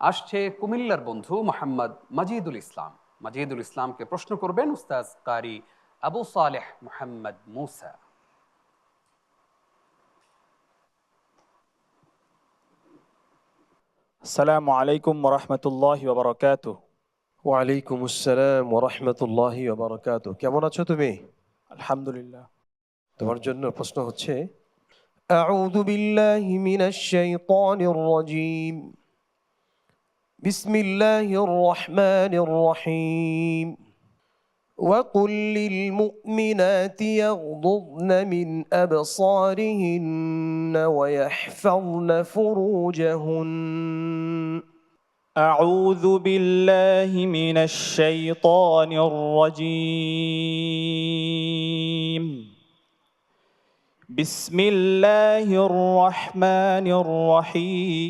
আসছে কুমিল্লার বন্ধু মোহাম্মদ মাজিদুল ইসলাম। মাজিদুল ইসলামকে প্রশ্ন করবেন উস্তাজ কারি আবু সালেহ মোহাম্মদ মুসা। আসসালামু আলাইকুম ওরহমতুল্লাহি ওবরাকাতুহ। ওয়ালাইকুম আসসালাম ওরহমতুল্লাহি ওয়া কেমন আছো তুমি? আলহামদুলিল্লাহ। তোমার জন্য প্রশ্ন হচ্ছে, আউযু বিল্লাহি মিনাশ শাইতানির রাজীম, বিসমিল্লাহির রহমানির রহিম, وقل للمؤمنات يغضضن من أبصارهن ويحفظن فروجهن. أعوذ بالله من الشيطان الرجيم. بسم الله الرحمن الرحيم.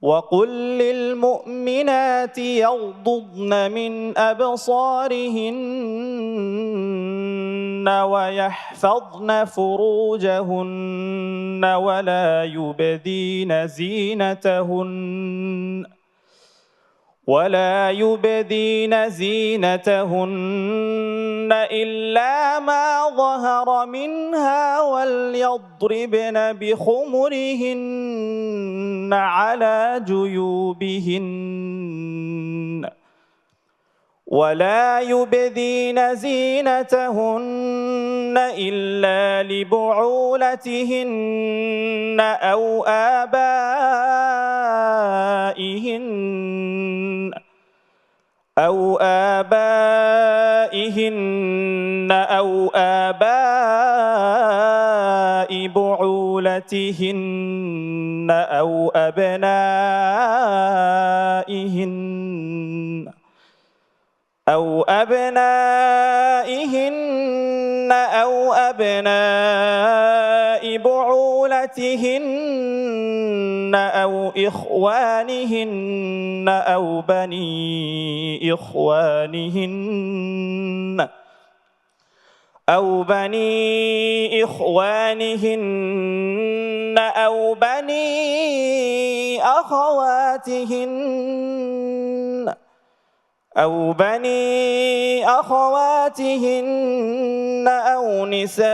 وقل للمؤمنات يغضضن من أبصارهن ويحفظن فروجهن ولا يبدين زينتهن إلا ما ظهر منها وليضربن بخمرهن على جيوبهن ولا يبدين زينتهن إلا لبعولتهن أو آبائهن أو بعولتهن أو أبناء بعولتهن أو إخوانهن أو بني إخوانهن أو بني أخواتهن أو نسائهن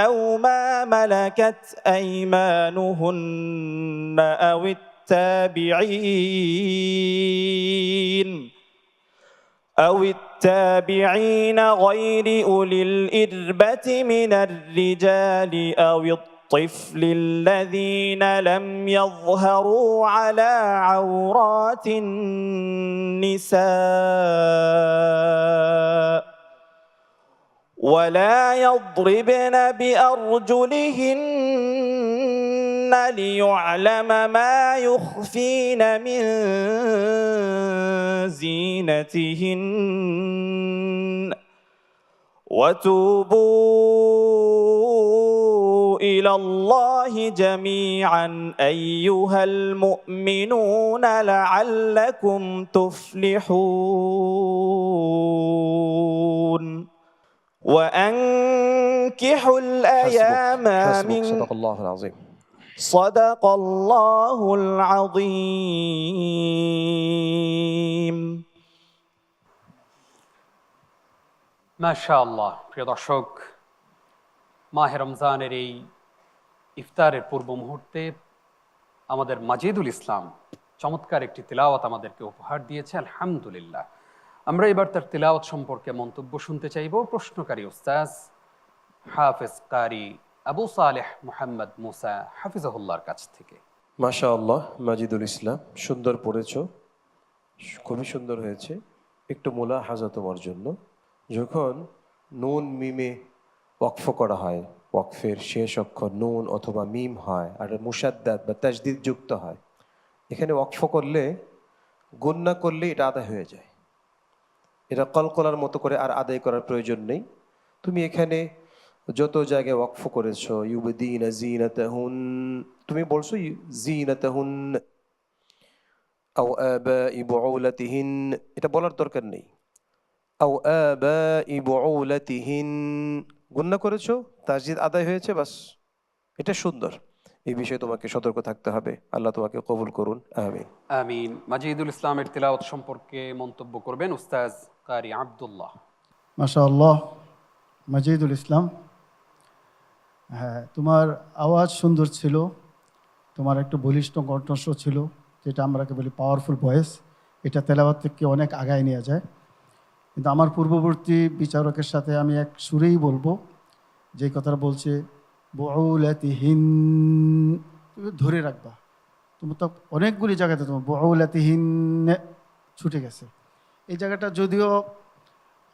أو ما ملكت أيمانهن أو التابعين غير أولي الإربة من الرجال أو الطفل الذين لم يظهروا على عورات النساء ولا يضربن بأرجلهن ليعلم ما يخفين من زينتهن وتوبوا إلى الله جميعا أيها المؤمنون لعلكم تفلحون وأنكحوا الأيام حسبك صدق الله العظيم. صدق الله العظيم. মাশাআল্লাহ। প্রিয় দর্শক, মাহে রমজানের এই ইফতারের পূর্ব মুহূর্তে আমাদের মাজিদুল ইসলাম চমৎকার একটি তিলাওয়াত আমাদেরকে উপহার দিয়েছে, আলহামদুলিল্লাহ। আমরা এবার তার তিলাওয়াত সম্পর্কে মন্তব্য শুনতে চাইব প্রশ্নকারী উস্তাজ হাফেজ কারি আবু সালেহ মোহাম্মদ মুসা হাফিজাহুল্লাহর কাছ থেকে। মাশাআল্লাহ, মাজিদুল ইসলাম সুন্দর পড়েছো, খুবই সুন্দর হয়েছে। একটু মুলাহাজা তোমার জন্য, যখন নুন মিমে ওয়াকফ করা হয়, ওয়াকফের শেষ অক্ষর নুন অথবা মিম হয় আর মুশাদ্দাদ বা তাজদিদ যুক্ত হয়, এখানে ওয়াকফ করলে গুন্না করলে এটা আদায় হয়ে যায়। এটা কলকলার মতো করে আর আদায় করার প্রয়োজন নেই। তুমি এখানে যত জায়গায় ওয়াকফ করেছো, ইউবদিনা জিনাতাহুন, তুমি বলছো জিনাতাহুন আও আবাই বুউলাতিহিন, এটা বলার দরকার নেই। আও আবাই বুউলাতিহিন, গুণনা করেছো, তাসজিদ আদায় হয়েছে, বাস এটা সুন্দর। এই বিষয়ে তোমাকে সতর্ক থাকতে হবে। আল্লাহ তোমাকে কবুল করুন, আমিন। আমিন। মাজিদুল ইসলামের তিলাওয়াত সম্পর্কে মন্তব্য করবেন উস্তাজ কারি আব্দুল্লাহ। মাশাআল্লাহ, মাজিদুল ইসলাম, হ্যাঁ তোমার আওয়াজ সুন্দর ছিল, তোমার একটু বলিষ্ঠ কণ্ঠস্বর ছিল, যেটা আমরাকে বলি পাওয়ারফুল ভয়েস। এটা তেলাওয়াত থেকে অনেক আগায় নিয়ে যায়। কিন্তু আমার পূর্ববর্তী বিচারকের সাথে আমি এক সুরেই বলবো, যে কথাটা বলছে বুউলাতিহিন, তুমি ধরে রাখবা। তুমি তো অনেকগুলি জায়গাতে তোমার বুউলাতিহিন ছুটে গেছে। এই জায়গাটা যদিও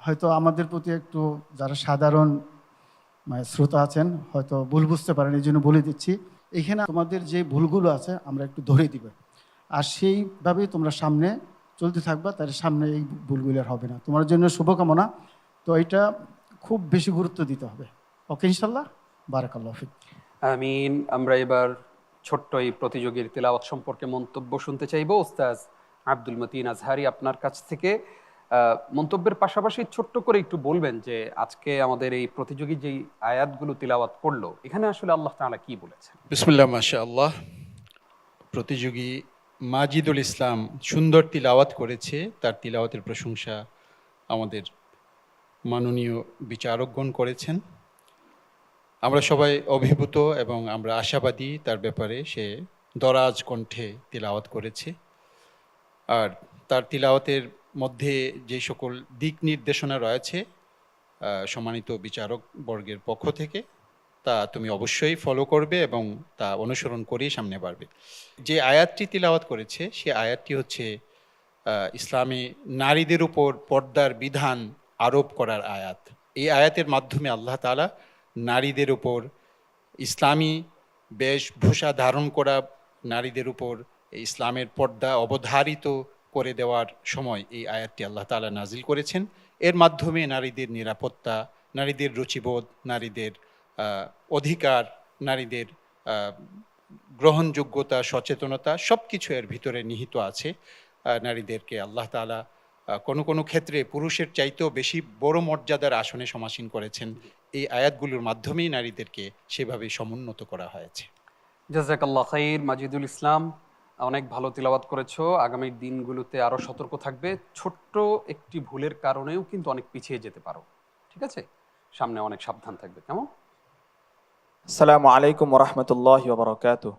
হয়তো আমাদের প্রতি একটু যারা সাধারণ মানে শ্রোতা আছেন হয়তো ভুল বুঝতে পারেন, এই জন্য বলে দিচ্ছি। এখানে তোমাদের যে ভুলগুলো আছে আমরা একটু ধরে দিবে, আর সেইভাবেই তোমরা সামনে চলতে থাকবা, তার সামনে এই ভুলগুলো আর হবে না। তোমার জন্য শুভকামনা। তো এটা খুব বেশি গুরুত্ব দিতে হবে। ওকে, ইনশাল্লাহ। বারাকাল্লাহু ফিক। আমিন। আমরা এবার ছোট্ট এই প্রতিযোগীর তিলাওয়াত সম্পর্কে মন্তব্য শুনতে চাইবো উস্তাজ আব্দুল মতিন আজহারি আপনার কাছ থেকে। মন্তব্যের পাশাপাশি ছোট্ট করে একটু বলবেন যে আজকে আমাদের এই প্রতিযোগী যেই আয়াতগুলো তিলাওয়াত করলো, এখানে আসলে আল্লাহ তাআলা কি বলেছেন? বিসমিল্লাহ, মাশাআল্লাহ। প্রতিযোগী মাজিদুল ইসলাম সুন্দর তিলাওয়াত করেছে। তার তিলাওয়াতের প্রশংসা আমাদের মাননীয় বিচারকগণ করেছেন। আমরা সবাই অভিভূত এবং আমরা আশাবাদী তার ব্যাপারে। সে দরাজ কণ্ঠে তিলাওয়াত করেছে। আর তার তিলাওয়াতের মধ্যে যে সকল দিক নির্দেশনা রয়েছে সম্মানিত বিচারক বর্গের পক্ষ থেকে, তা তুমি অবশ্যই ফলো করবে এবং তা অনুসরণ করেই সামনে বাড়বে। যে আয়াতটি তিলাওয়াত করেছে সে আয়াতটি হচ্ছে ইসলামে নারীদের উপর পর্দার বিধান আরোপ করার আয়াত। এই আয়াতের মাধ্যমে আল্লাহ তাআলা নারীদের উপর ইসলামী বেশভূষা ধারণ করা, নারীদের উপর ইসলামের পর্দা অবধারিত করে দেওয়ার সময় এই আয়াতটি আল্লাহ তাআলা নাজিল করেছেন। এর মাধ্যমে নারীদের নিরাপত্তা, নারীদের রুচিবোধ, নারীদের অধিকার, নারীদের গ্রহণযোগ্যতা, সচেতনতা সব কিছু এর ভিতরে নিহিত আছে। নারীদেরকে আল্লাহ তাআলা কোনো কোনো ক্ষেত্রে পুরুষের চাইতেও বেশি বড় মর্যাদার আসনে সমাসীন করেছেন। এই আয়াতগুলোর মাধ্যমেই নারীদেরকে সেভাবে সমুন্নত করা হয়েছে। জাযাকাল্লাহ খাইর মাজিদুল ইসলাম, অনেক ভালো তিলাওয়াত করেছো। আগামী দিনগুলোতে আরো সতর্ক থাকবে। ছোট্ট একটি ভুলের কারণেও কিন্তু অনেক পিছিয়ে যেতে পারো, ঠিক আছে? সামনে অনেক সাবধান থাকবে, কেমন? আসসালামু আলাইকুম ওয়া রাহমাতুল্লাহি ওয়া বারাকাতুহু।